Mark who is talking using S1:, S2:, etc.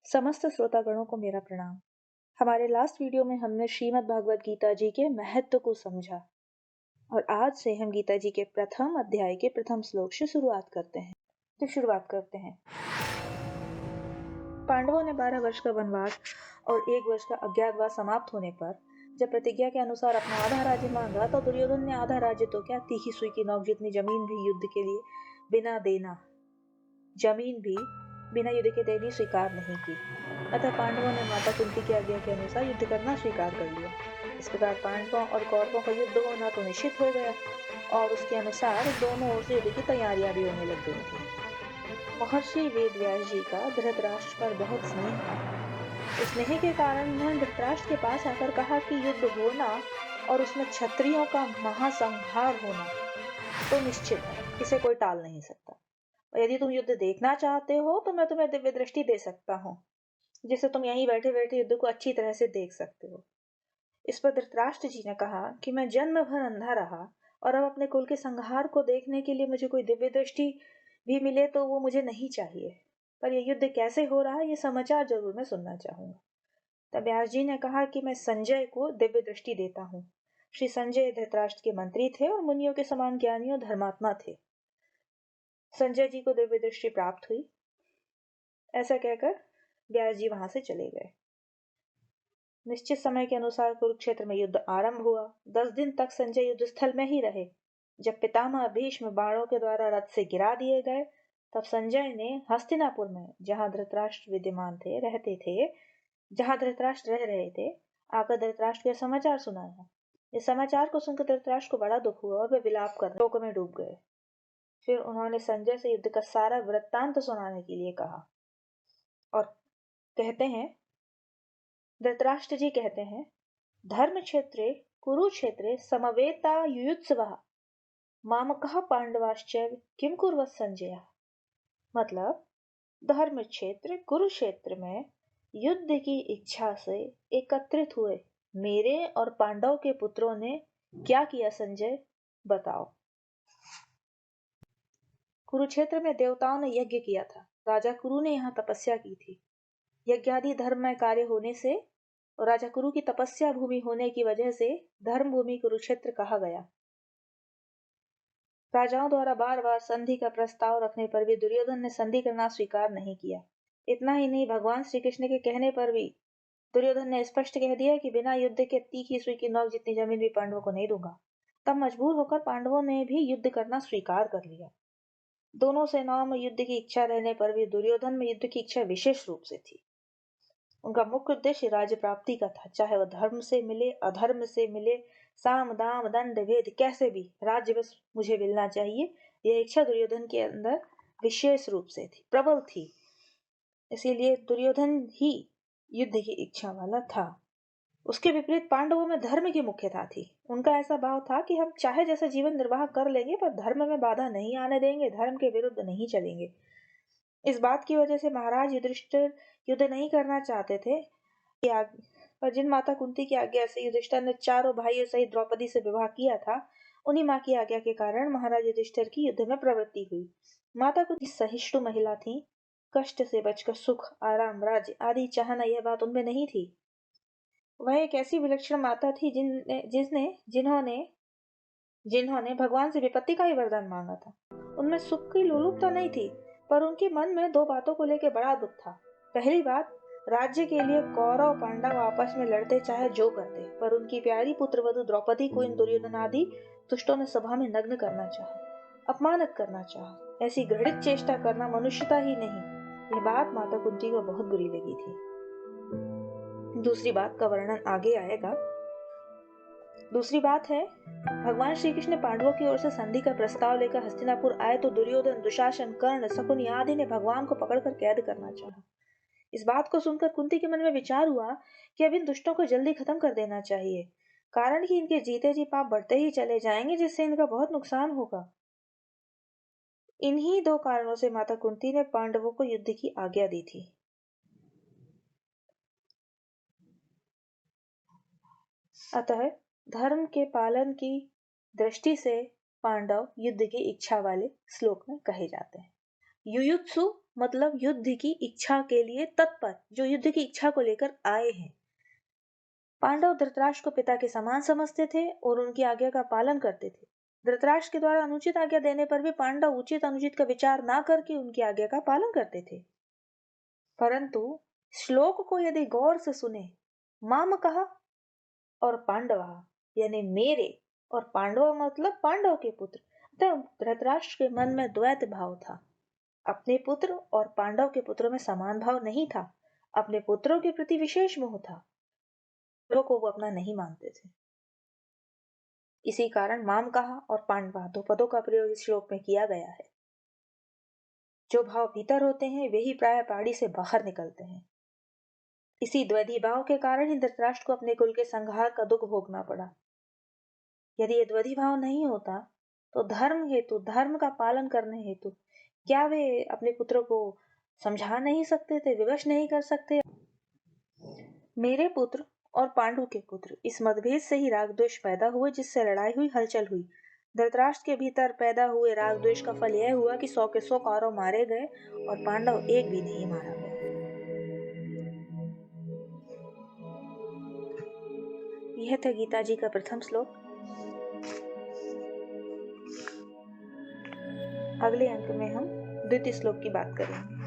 S1: समस्त श्रोतागणों को मेरा प्रणाम। हमारे लास्ट वीडियो में हमने श्रीमद् भागवत गीता जी के महत्व को समझा और आज से हम गीता जी के प्रथम अध्याय के प्रथम श्लोक से शुरुआत करते हैं। पांडवों ने 12 वर्ष का वनवास और 1 वर्ष का अज्ञातवास समाप्त होने पर जब प्रतिज्ञा के अनुसार अपना आधा राज्य मांगा तो दुर्योधन ने आधा राज्य तो क्या, तीखी सुई की नोक जितनी जमीन भी युद्ध के लिए बिना युद्ध के देनी स्वीकार नहीं की। अतः पांडवों ने माता कुंती की आज्ञा के अनुसार युद्ध करना स्वीकार कर लिया। इस प्रकार पांडवों और कौरवों का युद्ध होना तो निश्चित हो गया और उसके अनुसार दोनों ओर से युद्ध की तैयारियां भी होने लग गई थी। महर्षि वेदव्यास जी का धृतराष्ट्र पर बहुत स्नेह था। इस स्नेह के कारण उन्होंने धृतराष्ट्र के पास आकर कहा कि युद्ध होना और उसमें क्षत्रियों का महासंहार होना तो निश्चित है, इसे कोई टाल नहीं सकता। और यदि तुम युद्ध देखना चाहते हो तो मैं तुम्हें दिव्य दृष्टि दे सकता हूँ, जिससे तुम यहीं बैठे बैठे युद्ध को अच्छी तरह से देख सकते हो। इस पर धृतराष्ट्र जी ने कहा कि मैं जन्म भर अंधा रहा और अब अपने कुल के संहार को देखने के लिए मुझे कोई दिव्य दृष्टि भी मिले तो वो मुझे नहीं चाहिए, पर यह युद्ध कैसे हो रहा है ये समाचार जरूर मैं सुनना चाहूंगा। तब व्यास जी ने कहा कि मैं संजय को दिव्य दृष्टि देता हूँ। श्री संजय धृतराष्ट्र के मंत्री थे और मुनियों के समान ज्ञानी और धर्मात्मा थे। संजय जी को दिव्य दृष्टि प्राप्त हुई। ऐसा कहकर व्यास जी वहां से चले गए। निश्चित समय के अनुसार कुरुक्षेत्र में युद्ध आरंभ हुआ। 10 दिन तक संजय युद्ध स्थल में ही रहे। जब पितामह भीष्म बाणों के द्वारा रथ से गिरा दिए गए तब संजय ने हस्तिनापुर में जहां धृतराष्ट्र रह रहे थे आकर धृतराष्ट्र को समाचार सुनाया। इस समाचार को सुनकर धृतराष्ट्र को बड़ा दुख हुआ और वे विलाप कर शोक में डूब गए। फिर उन्होंने संजय से युद्ध का सारा वृत्तांत सुनाने के लिए कहा और कहते हैं, धृतराष्ट्र जी कहते हैं, धर्म क्षेत्रे कुरुक्षेत्रे समवेता युयुत्सवः मामकः पांडवाश्चैव किम कुर्वत संजय। मतलब धर्म क्षेत्र कुरुक्षेत्र में युद्ध की इच्छा से एकत्रित हुए मेरे और पांडव के पुत्रों ने क्या किया संजय, बताओ। कुरुक्षेत्र में देवताओं ने यज्ञ किया था। राजा कुरु ने यहाँ तपस्या की थी। यज्ञादि धर्ममय कार्य होने से और राजा कुरु की तपस्या भूमि होने की वजह से धर्म भूमि कुरुक्षेत्र कहा गया। राजाओं द्वारा बार बार संधि का प्रस्ताव रखने पर भी दुर्योधन ने संधि करना स्वीकार नहीं किया। इतना ही नहीं, भगवान श्री कृष्ण के कहने पर भी दुर्योधन ने स्पष्ट कह दिया कि बिना युद्ध के तीखी सुई की नोक जितनी जमीन भी पांडवों को नहीं दूंगा। तब मजबूर होकर पांडवों ने भी युद्ध करना स्वीकार कर लिया। दोनों सेनाओं में युद्ध की इच्छा रहने पर भी दुर्योधन में युद्ध की इच्छा विशेष रूप से थी। उनका मुख्य उद्देश्य राज्य प्राप्ति का था, चाहे वह धर्म से मिले अधर्म से मिले, साम दाम दंड भेद कैसे भी राज्य बस मुझे मिलना चाहिए। यह इच्छा दुर्योधन के अंदर विशेष रूप से थी, प्रबल थी। इसीलिए दुर्योधन ही युद्ध की इच्छा वाला था। उसके विपरीत पांडवों में धर्म की मुख्यता थी। उनका ऐसा भाव था कि हम चाहे जैसा जीवन निर्वाह कर लेंगे पर धर्म में बाधा नहीं आने देंगे, धर्म के विरुद्ध नहीं चलेंगे। इस बात की वजह से महाराज युधिष्ठिर युद्ध नहीं करना चाहते थे, पर जिन माता कुंती की आज्ञा से युधिष्ठिर ने चारों भाइयों सहित द्रौपदी से विवाह किया था, उन्हीं माँ की आज्ञा के कारण महाराज युधिष्ठिर की युद्ध में प्रवृत्ति हुई। माता कुंती सहिष्णु महिला थी। कष्ट से बचकर सुख आराम राज्य आदि चाहना यह बात उनमें नहीं थी। वह एक ऐसी विलक्षण माता थी जिन्होंने भगवान से विपत्ति का ही वरदान मांगा था। उनमें सुख की लोलुपता नहीं थी, पर उनके मन में 2 बातों को लेकर बड़ा दुख था। पहली बात, राज्य के लिए कौरव पांडव आपस में लड़ते चाहे जो करते, पर उनकी प्यारी पुत्रवधू द्रौपदी को इन दुर्योधन आदि दुष्टों ने सभा में नग्न करना चाहा, अपमानित करना चाहा। ऐसी घृणित चेष्टा करना मनुष्यता ही नहीं। यह बात माता कुंती को बहुत बुरी लगी थी। दूसरी बात का वर्णन आगे आएगा। दूसरी बात है, भगवान श्री कृष्ण पांडवों की ओर से संधि का प्रस्ताव लेकर हस्तिनापुर आए तो दुर्योधन, दुशासन, कर्ण, शकुनि आदि ने भगवान को पकड़कर कैद करना चाहा। इस बात को सुनकर कुंती के मन में विचार हुआ कि अब इन दुष्टों को जल्दी खत्म कर देना चाहिए, कारण कि इनके जीते जी पाप बढ़ते ही चले जाएंगे, जिससे इनका बहुत नुकसान होगा। इन्हीं 2 कारणों से माता कुंती ने पांडवों को युद्ध की आज्ञा दी थी। अतः धर्म के पालन की दृष्टि से पांडव युद्ध की इच्छा वाले श्लोक में कहे जाते हैं। युयुत्सु मतलब युद्ध की इच्छा के लिए तत्पर, जो युद्ध की इच्छा को लेकर आए हैं। पांडव धृतराष्ट्र को पिता के समान समझते थे और उनकी आज्ञा का पालन करते थे। धृतराष्ट्र के द्वारा अनुचित आज्ञा देने पर भी पांडव उचित अनुचित का विचार ना करके उनकी आज्ञा का पालन करते थे। परंतु श्लोक को यदि गौर से सुने, माम कहा और पांडवा यानी मेरे, और पांडव मतलब पांडव के पुत्र, तो धृतराष्ट्र के मन में द्वैत भाव था। अपने पुत्र और पांडव के पुत्रों में समान भाव नहीं था। अपने पुत्रों के प्रति विशेष मोह था, को वो अपना नहीं मानते थे। इसी कारण माम कहा और पांडवा दो पदों का प्रयोग इस श्लोक में किया गया है। जो भाव भीतर होते हैं वही प्राय पाड़ी से बाहर निकलते हैं। इसी द्वैधी भाव के कारण ही धृतराष्ट्र को अपने कुल के संहार का दुख भोगना पड़ा। यदि ये द्वैधी भाव नहीं होता तो धर्म हेतु, धर्म का पालन करने हेतु क्या वे अपने पुत्रों को समझा नहीं सकते थे, विवश नहीं कर सकते? मेरे पुत्र और पांडु के पुत्र, इस मतभेद से ही राग द्वेष पैदा हुए, जिससे लड़ाई हुई, हलचल हुई। धृतराष्ट्र के भीतर पैदा हुए राग द्वेष का फल यह हुआ कि 100 के 100 कौरव मारे गए और पांडव एक भी नहीं मारा गया। यह था गीता जी का प्रथम श्लोक। अगले अंक में हम द्वितीय श्लोक की बात करेंगे।